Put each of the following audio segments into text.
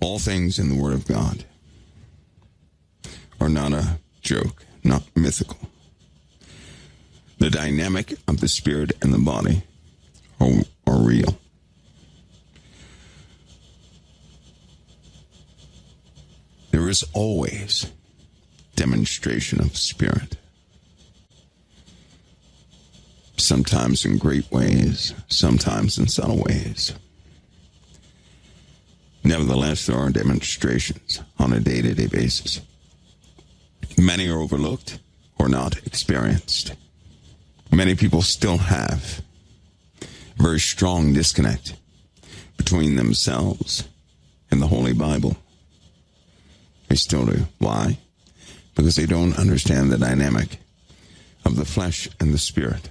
All things in the Word of God are not a joke, not mythical. The dynamic of the spirit and the body are real. There is always demonstration of spirit. Sometimes in great ways, sometimes in subtle ways. Nevertheless, there are demonstrations on a day-to-day basis. Many are overlooked or not experienced. Many people still have a very strong disconnect between themselves and the Holy Bible. They still do. Why? Because they don't understand the dynamic of the flesh and the spirit.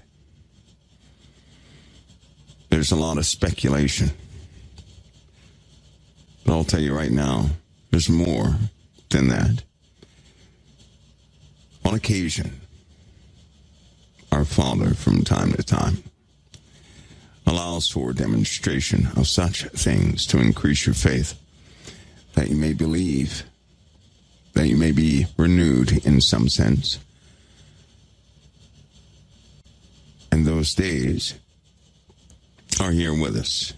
There's a lot of speculation. But I'll tell you right now, there's more than that. On occasion, our Father, from time to time, allows for a demonstration of such things to increase your faith, that you may believe, that you may be renewed in some sense. And those days are here with us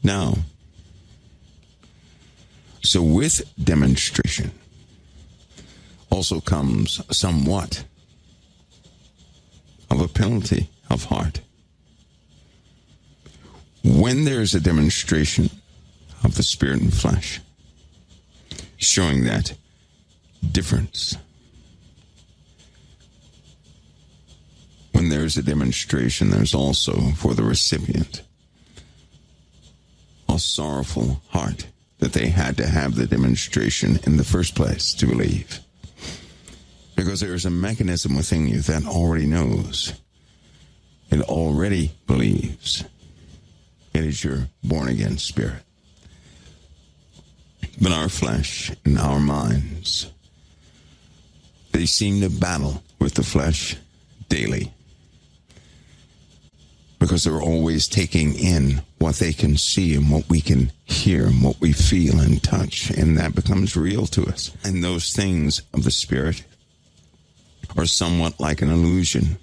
now. So with demonstration also comes somewhat of a penalty of heart. When there's a demonstration of the spirit and flesh, showing that difference, when there's a demonstration, there's also for the recipient a sorrowful heart that they had to have the demonstration in the first place to believe. Because there is a mechanism within you that already knows. It already believes. It is your born-again spirit. But our flesh and our minds, they seem to battle with the flesh daily. Because they're always taking in what they can see and what we can hear and what we feel and touch. And that becomes real to us. And those things of the spirit are somewhat like an illusion.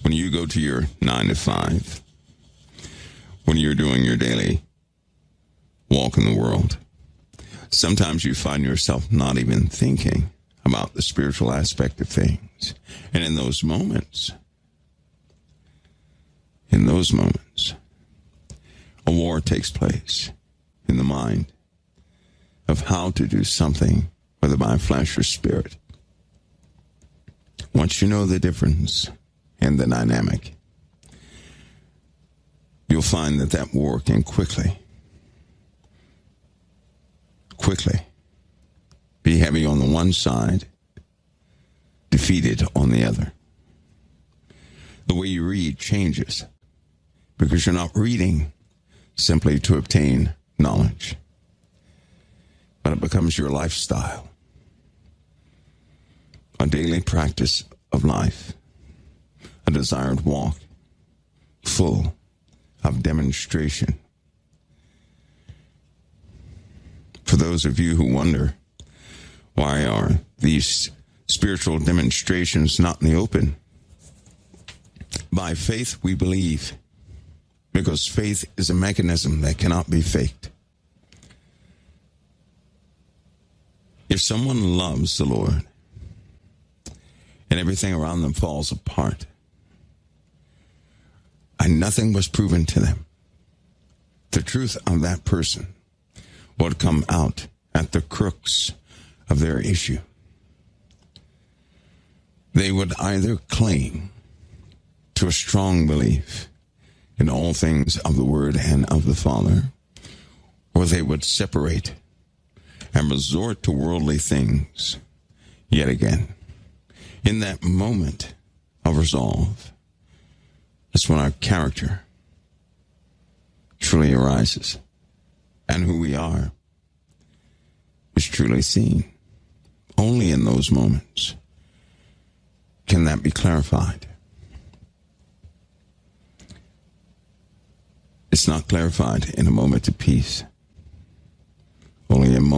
When you go to your 9 to 5, when you're doing your daily walk in the world, sometimes you find yourself not even thinking about the spiritual aspect of things. And in those moments, a war takes place in the mind of how to do something, whether by flesh or spirit. Once you know the difference and the dynamic, you'll find that war can quickly be heavy on the one side, defeated on the other. The way you read changes, because you're not reading simply to obtain knowledge, but it becomes your lifestyle, a daily practice of life, a desired walk, full of demonstration. For those of you who wonder, why are these spiritual demonstrations not in the open? By faith we believe, because faith is a mechanism that cannot be faked. If someone loves the Lord and everything around them falls apart and nothing was proven to them, the truth of that person would come out at the crux of their issue. They would either cling to a strong belief in all things of the Word and of the Father, or they would separate and resort to worldly things yet again. In that moment of resolve, that's when our character truly arises, and who we are is truly seen. Only in those moments can that be clarified. It's not clarified in a moment of peace.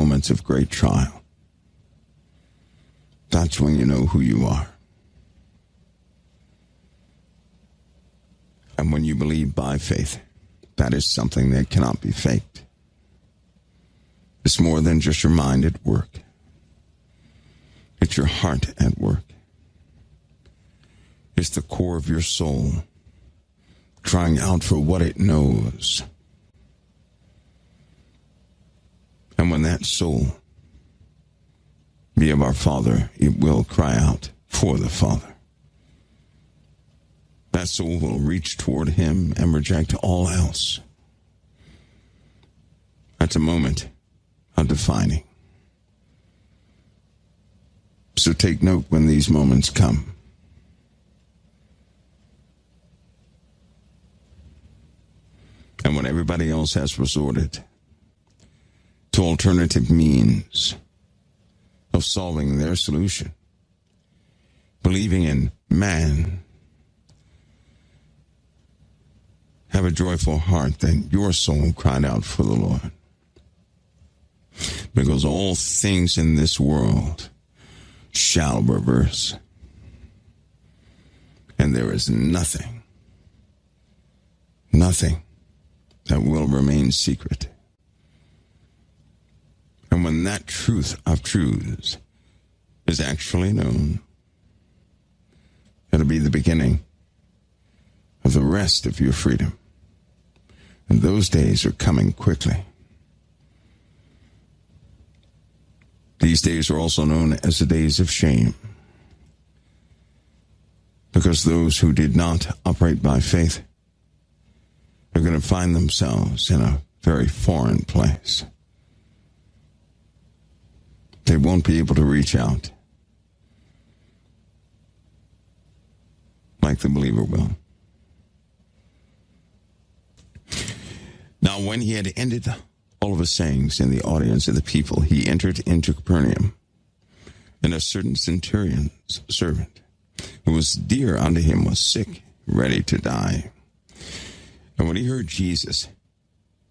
moments of great trial. That's when you know who you are. And when you believe by faith, that is something that cannot be faked. It's more than just your mind at work. It's your heart at work. It's the core of your soul crying out for what it knows. And when that soul be of our Father, it will cry out for the Father. That soul will reach toward him and reject all else. That's a moment of defining. So take note when these moments come. And when everybody else has resorted to alternative means of solving their solution, believing in man, have a joyful heart that your soul cried out for the Lord. Because all things in this world shall reverse. And there is nothing that will remain secret. And when that truth of truths is actually known, it'll be the beginning of the rest of your freedom. And those days are coming quickly. These days are also known as the days of shame, because those who did not operate by faith are going to find themselves in a very foreign place. They won't be able to reach out like the believer will. Now, when he had ended all of his sayings in the audience of the people, he entered into Capernaum, and a certain centurion's servant, who was dear unto him, was sick, ready to die. And when he heard Jesus,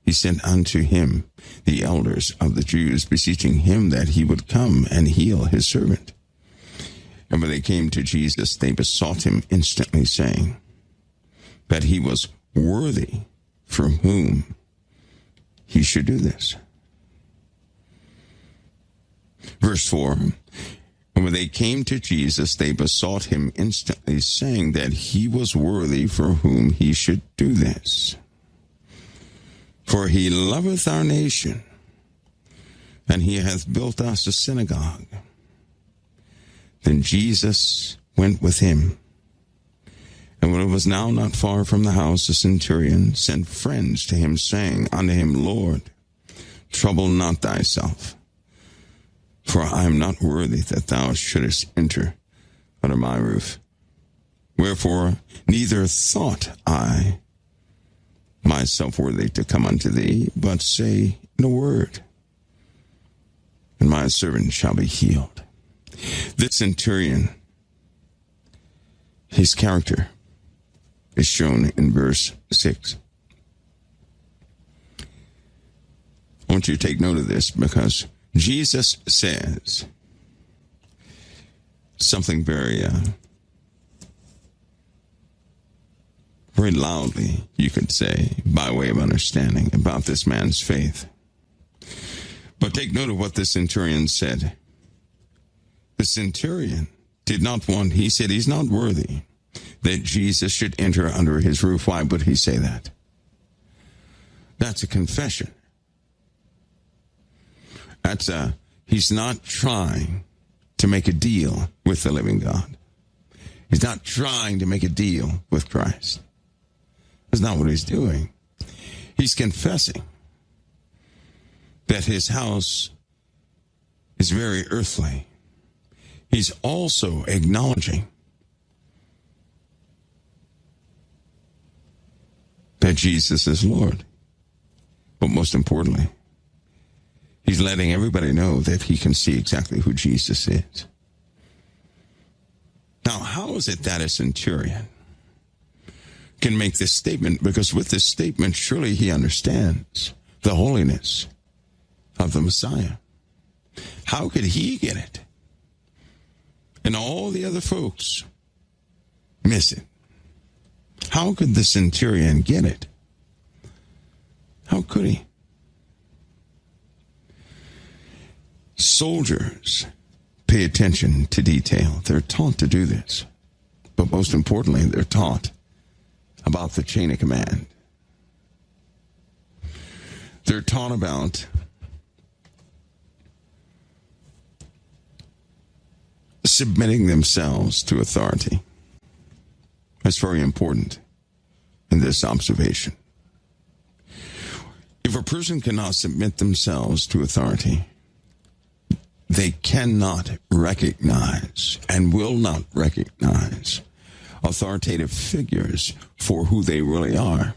he sent unto him the elders of the Jews, beseeching him that he would come and heal his servant. And when they came to Jesus, they besought him instantly, saying that he was worthy for whom he should do this. Verse 4, and when they came to Jesus, they besought him instantly, saying that he was worthy for whom he should do this. For he loveth our nation, and he hath built us a synagogue. Then Jesus went with him. And when it was now not far from the house, the centurion sent friends to him, saying unto him, Lord, trouble not thyself, for I am not worthy that thou shouldest enter under my roof. Wherefore neither thought I myself worthy to come unto thee, but say in a word, and my servant shall be healed. This centurion, his character is shown in verse 6. I want you to take note of this, because Jesus says something very loudly, you could say, by way of understanding about this man's faith. But take note of what the centurion said. The centurion did not want, he said he's not worthy that Jesus should enter under his roof. Why would he say that? That's a confession. He's not trying to make a deal with the living God. He's not trying to make a deal with Christ. That's not what he's doing. He's confessing that his house is very earthly. He's also acknowledging that Jesus is Lord. But most importantly, he's letting everybody know that he can see exactly who Jesus is. Now, how is it that a centurion can make this statement? Because with this statement, surely he understands the holiness of the Messiah. How could he get it? And all the other folks miss it. How could the centurion get it? How could he? Soldiers pay attention to detail. They're taught to do this. But most importantly, they're taught about the chain of command. They're taught about submitting themselves to authority. That's very important in this observation. If a person cannot submit themselves to authority, they cannot recognize and will not recognize authoritative figures for who they really are,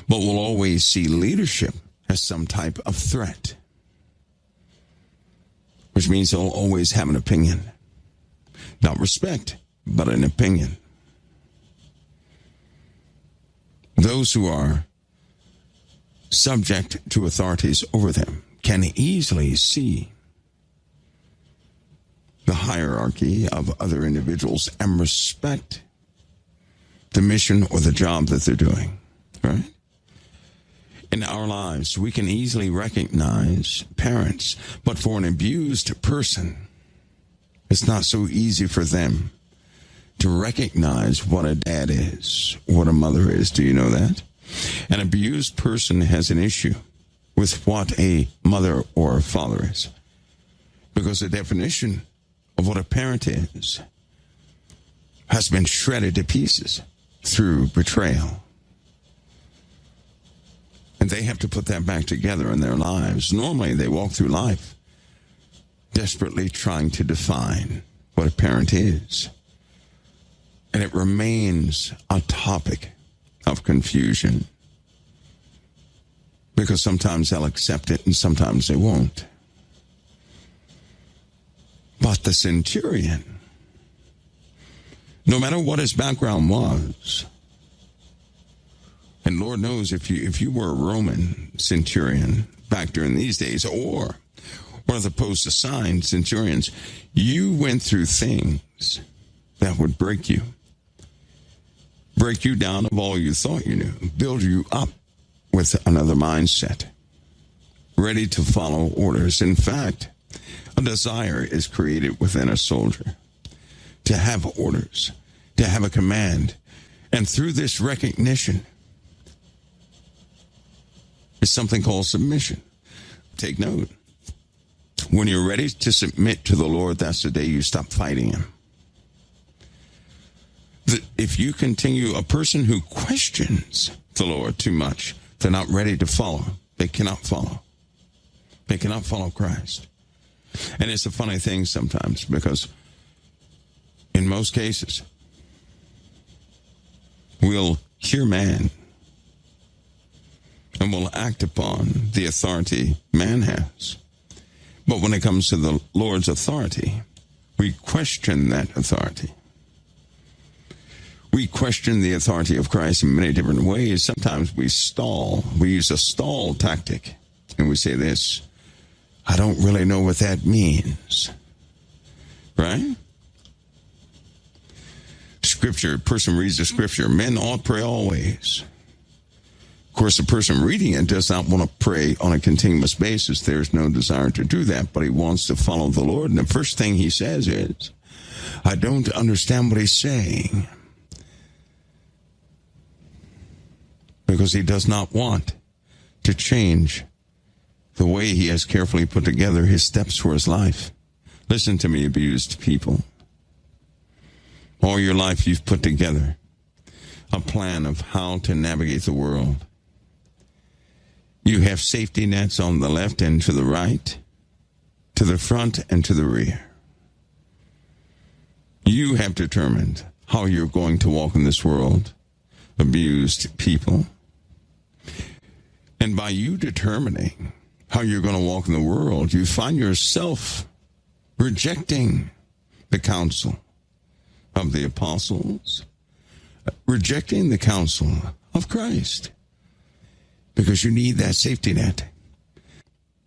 but will always see leadership as some type of threat, which means they'll always have an opinion. Not respect, but an opinion. Those who are subject to authorities over them can easily see the hierarchy of other individuals and respect the mission or the job that they're doing, right? In our lives, we can easily recognize parents, but for an abused person, it's not so easy for them to recognize what a dad is, what a mother is. Do you know that? An abused person has an issue with what a mother or a father is, because the definition of what a parent is has been shredded to pieces through betrayal. And they have to put that back together in their lives. Normally, they walk through life desperately trying to define what a parent is. And it remains a topic of confusion, because sometimes they'll accept it and sometimes they won't. But the centurion, no matter what his background was, and Lord knows if you were a Roman centurion back during these days, or one of the post-assigned centurions, you went through things that would break you down of all you thought you knew, build you up with another mindset, ready to follow orders. In fact, a desire is created within a soldier to have orders, to have a command. And through this recognition is something called submission. Take note. When you're ready to submit to the Lord, that's the day you stop fighting him. If you continue, a person who questions the Lord too much, they're not ready to follow. They cannot follow. They cannot follow Christ. And it's a funny thing sometimes, because in most cases, we'll hear man and we'll act upon the authority man has. But when it comes to the Lord's authority, we question that authority. We question the authority of Christ in many different ways. Sometimes we stall. We use a stall tactic. And we say this, I don't really know what that means. Right? Scripture, person reads the scripture. Men ought to pray always. Of course, the person reading it does not want to pray on a continuous basis. There's no desire to do that, but he wants to follow the Lord. And the first thing he says is, I don't understand what he's saying. Because he does not want to change the way he has carefully put together his steps for his life. Listen to me, abused people. All your life you've put together a plan of how to navigate the world. You have safety nets on the left and to the right, to the front and to the rear. You have determined how you're going to walk in this world, abused people. And by you determining how you're going to walk in the world, you find yourself rejecting the counsel of the apostles, rejecting the counsel of Christ, because you need that safety net.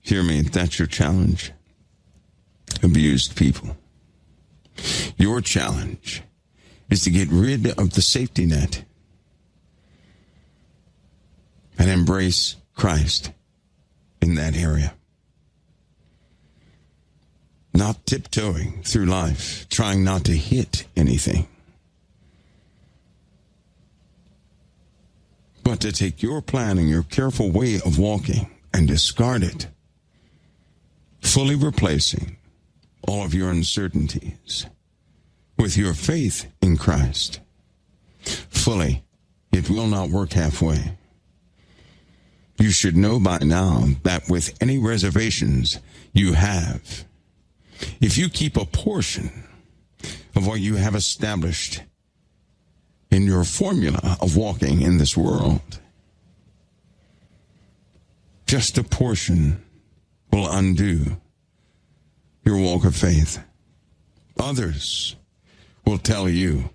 Hear me, that's your challenge. abused people. Your challenge is to get rid of the safety net and embrace Christ in that area. Not tiptoeing through life, trying not to hit anything, but to take your plan and your careful way of walking and discard it, fully replacing all of your uncertainties with your faith in Christ. Fully, it will not work halfway. You should know by now that with any reservations you have, if you keep a portion of what you have established in your formula of walking in this world, just a portion will undo your walk of faith. Others will tell you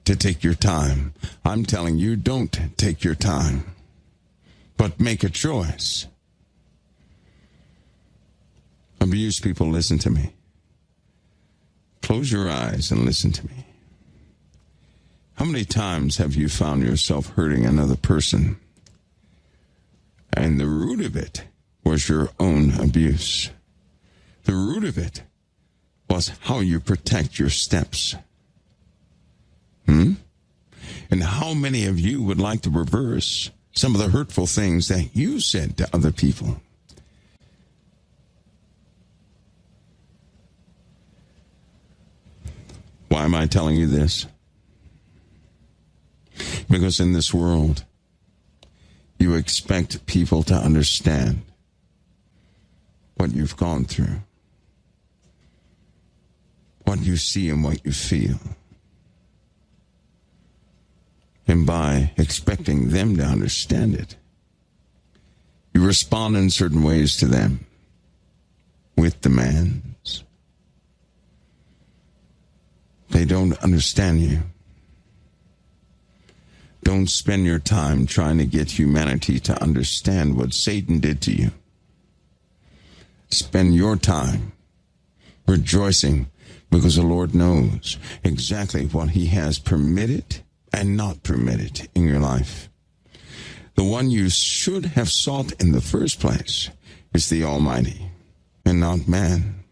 to take your time. I'm telling you, don't take your time, but make a choice. Abused people, listen to me. Close your eyes and listen to me. How many times have you found yourself hurting another person, and the root of it was your own abuse? The root of it was how you protect your steps. And how many of you would like to reverse some of the hurtful things that you said to other people? Why am I telling you this? Because in this world, you expect people to understand what you've gone through, what you see and what you feel. And by expecting them to understand it, you respond in certain ways to them with demands. They don't understand you. Don't spend your time trying to get humanity to understand what Satan did to you. Spend your time rejoicing because the Lord knows exactly what he has permitted and not permitted in your life. The one you should have sought in the first place is the Almighty and not man.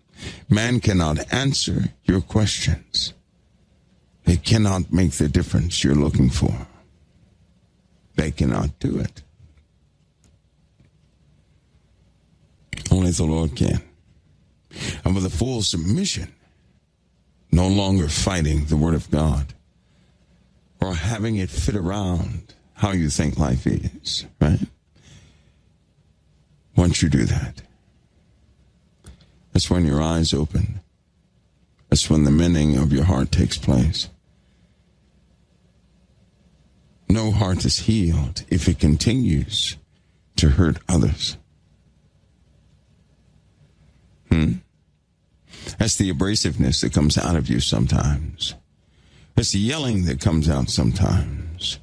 Man cannot answer your questions. They cannot make the difference you're looking for. They cannot do it. Only the Lord can. And with a full submission, no longer fighting the Word of God or having it fit around how you think life is, right? Once you do that, that's when your eyes open. That's when the mending of your heart takes place. No heart is healed if it continues to hurt others. That's the abrasiveness that comes out of you sometimes. That's the yelling that comes out sometimes.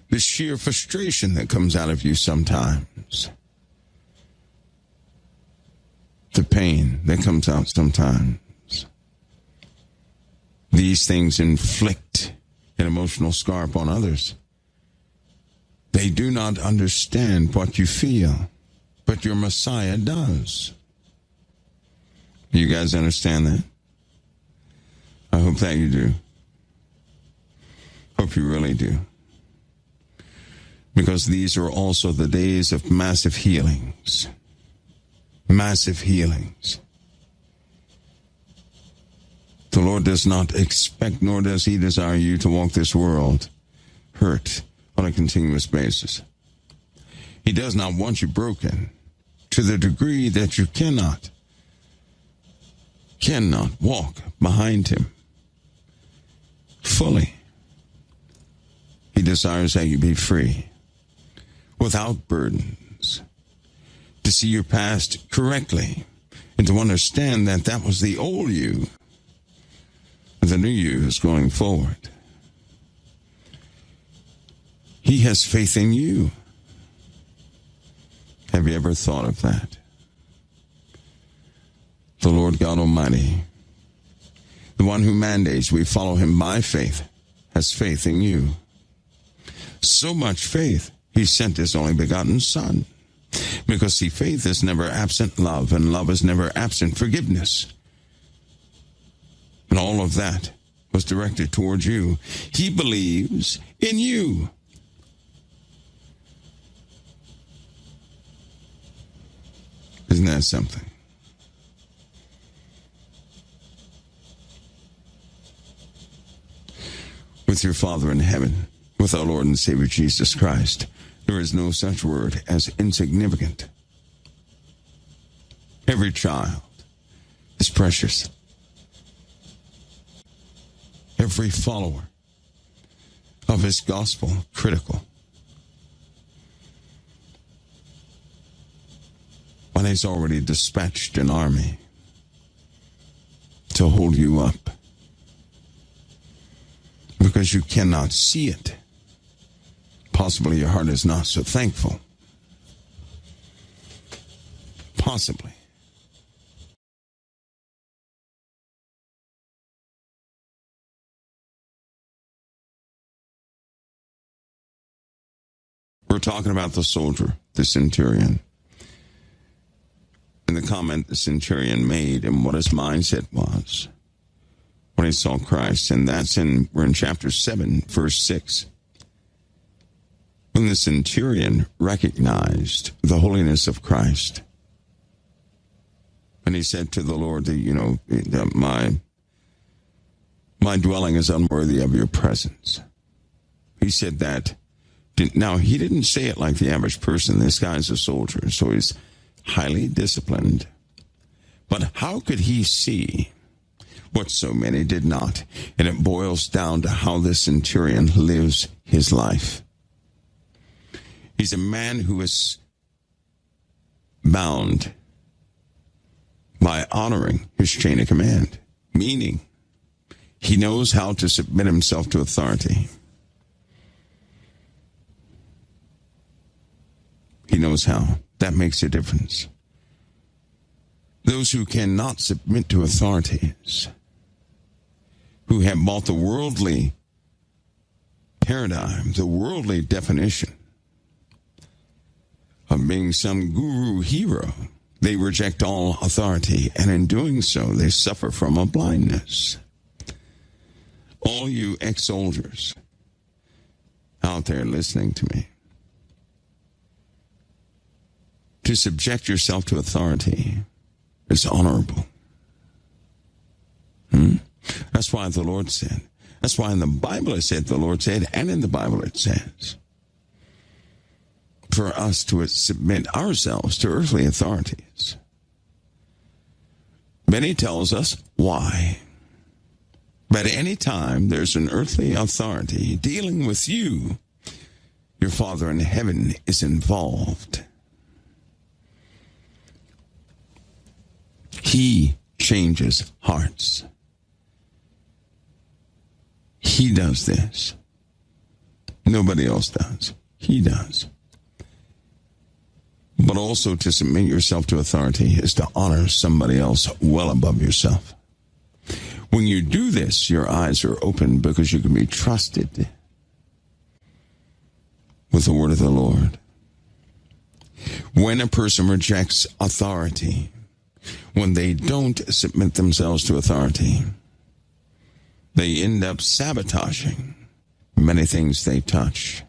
The sheer frustration that comes out of you sometimes. The pain that comes out sometimes. These things inflict an emotional scar upon others. They do not understand what you feel, but your Messiah does. You guys understand that? I hope that you do. Hope you really do. Because these are also the days of massive healings. Massive healings. The Lord does not expect, nor does he desire you to walk this world hurt on a continuous basis. He does not want you broken to the degree that you cannot walk behind him fully. He desires that you be free, without burdens, to see your past correctly, and to understand that that was the old you, and the new you is going forward. He has faith in you. Have you ever thought of that? The Lord God God Almighty, the one who mandates we follow him by faith, has faith in you. So much faith, he sent his only begotten Son. Because, see, faith is never absent love, and love is never absent forgiveness. And all of that was directed towards you. He believes in you. Isn't that something? With your Father in heaven, with our Lord and Savior Jesus Christ, there is no such word as insignificant. Every child is precious. Every follower of his gospel, critical. But he's already dispatched an army to hold you up. Because you cannot see it. Possibly your heart is not so thankful. Possibly. We're talking about the soldier, the centurion. And the comment the centurion made and what his mindset was when he saw Christ. And we're in chapter 7, verse 6. When the centurion recognized the holiness of Christ, and he said to the Lord, my dwelling is unworthy of your presence. He said that. Now, he didn't say it like the average person. This guy's a soldier, so he's highly disciplined. But how could he see what so many did not? And it boils down to how the centurion lives his life. He's a man who is bound by honoring his chain of command, meaning he knows how to submit himself to authority. He knows how. That makes a difference. Those who cannot submit to authorities, who have bought the worldly paradigm, the worldly definition of being some guru hero, they reject all authority, and in doing so, they suffer from a blindness. All you ex-soldiers out there listening to me, to subject yourself to authority is honorable. That's why the Lord said. That's why in the Bible it said, the Lord said, and in the Bible it says, for us to submit ourselves to earthly authorities. Then he tells us why. But any time there's an earthly authority dealing with you, your Father in heaven is involved. He changes hearts. He does this. Nobody else does. He does. But also to submit yourself to authority is to honor somebody else well above yourself. When you do this, your eyes are open because you can be trusted with the word of the Lord. When a person rejects authority, when they don't submit themselves to authority, they end up sabotaging many things they touch.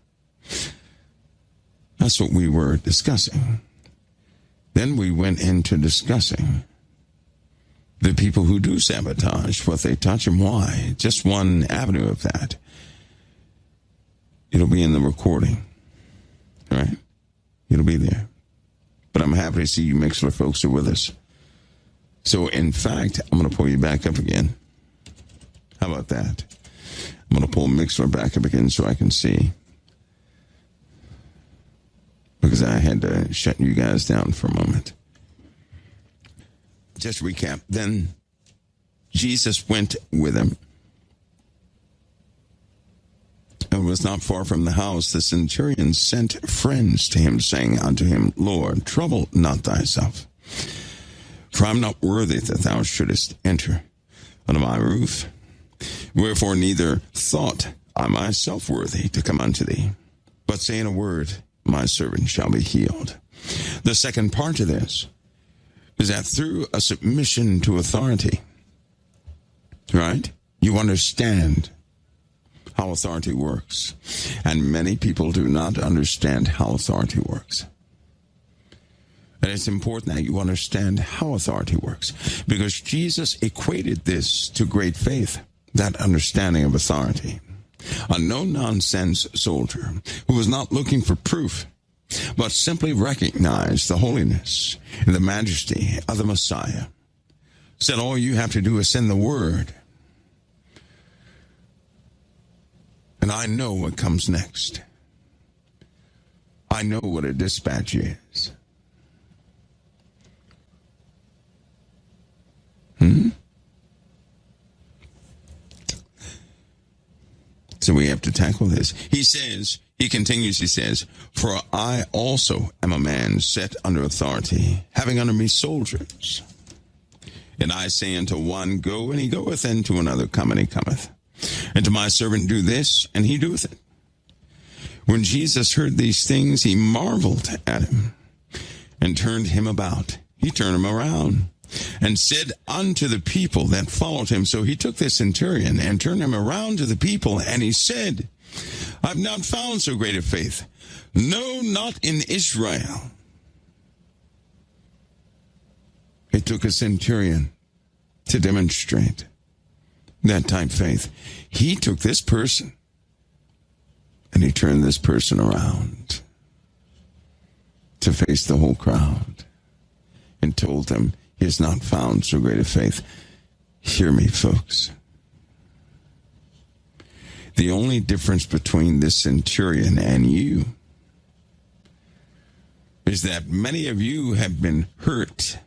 That's what we were discussing. Then we went into discussing the people who do sabotage what they touch and why. Just one avenue of that. It'll be in the recording. All right? It'll be there. But I'm happy to see you Mixler folks are with us. So, in fact, I'm going to pull you back up again. How about that? I'm going to pull Mixler back up again so I can see. Because I had to shut you guys down for a moment. Just recap. Then Jesus went with him. And was not far from the house. The centurion sent friends to him, saying unto him, Lord, trouble not thyself. For I am not worthy that thou shouldest enter under my roof. Wherefore neither thought I myself worthy to come unto thee, but say in a word, my servant shall be healed. The second part of this is that through a submission to authority, right, you understand how authority works. And many people do not understand how authority works. And it's important that you understand how authority works, because Jesus equated this to great faith, that understanding of authority. A no-nonsense soldier who was not looking for proof, but simply recognized the holiness and the majesty of the Messiah, said all you have to do is send the word, and I know what comes next. I know what a dispatch is. So we have to tackle this. He continues, for I also am a man set under authority, having under me soldiers. And I say unto one, go, and he goeth, and to another, come, and he cometh. And to my servant, do this, and he doeth it. When Jesus heard these things, he marveled at him, and turned him about. He turned him around, and said unto the people that followed him. So he took the centurion and turned him around to the people, and he said, I've not found so great a faith, no, not in Israel. It took a centurion to demonstrate that type of faith. He took this person, and he turned this person around to face the whole crowd, and told them, he has not found so great a faith. Hear me, folks. The only difference between this centurion and you is that many of you have been hurt,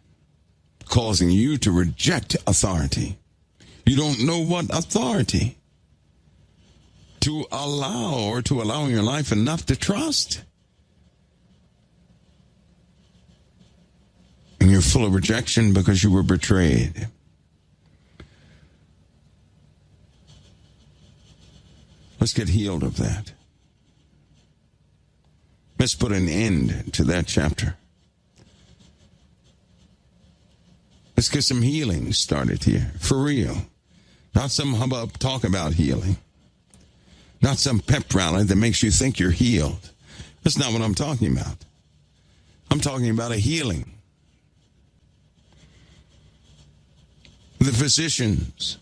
causing you to reject authority. You don't know what authority to allow, or to allow in your life enough to trust. And you're full of rejection because you were betrayed. Let's get healed of that. Let's put an end to that chapter. Let's get some healing started here, for real. Not some hubbub talk about healing. Not some pep rally that makes you think you're healed. That's not what I'm talking about. I'm talking about a healing. The physician's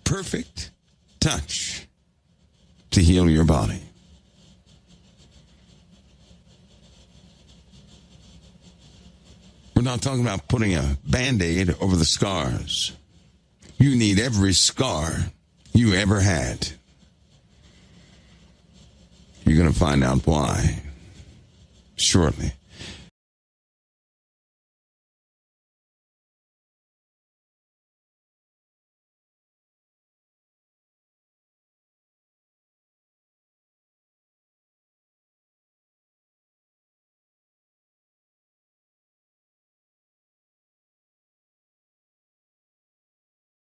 perfect touch to heal your body. We're not talking about putting a Band-Aid over the scars. You need every scar you ever had. You're going to find out why shortly.